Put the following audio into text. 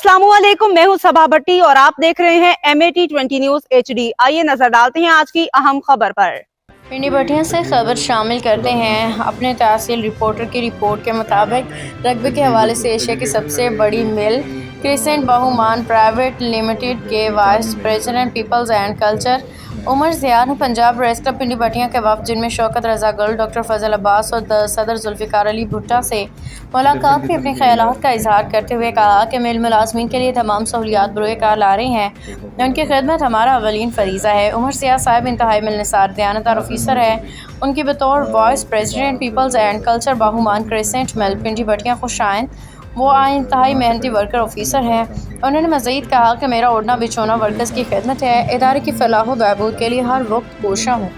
अस्सलाम वालेकुम, मैं हूं सबा भट्टी और आप देख रहे हैं MAT20 न्यूज HD। आइए नजर डालते हैं आज की अहम खबर पर। पिंडी भटिया से खबर शामिल करते हैं। अपने तहसील रिपोर्टर की रिपोर्ट के मुताबिक रकबे के हवाले से एशिया की सबसे बड़ी mill Crescent Bahuman private limited के vice president people's and culture Umar Zia ने पंजाब प्रेस क्लब पिंडी भटिया के वफद जिनमें शौकत रज़ा गुल, डॉक्टर फजल अब्बास और सदर जुल्फ़िकार अली भुट्टा से मुलाकात में अपने ख्यालात का इजहार करते हुए कहा कि मिल मुलाजमीन के लिए तमाम सहूलियात बरोए कार ला रही हैं। उनकी खिदमत हमारा अवलीन फरीज़ा है। उमर ज़िया साहब इंतहाई मिलनसार दयानतदार ऑफिसर है। उनकी बतौर vice president people's and culture Bahuman Crescent mill Pindi Bhattian खुश आइंद। वो इंतहाई मेहनती वर्कर ऑफिसर हैं। उन्होंने मज़ीद कहा कि मेरा ओढ़ना बिछोना वर्कर्स की खिदमत है। इदारे की फलाह व बहबूद के लिए हर वक्त कोशा हूँ।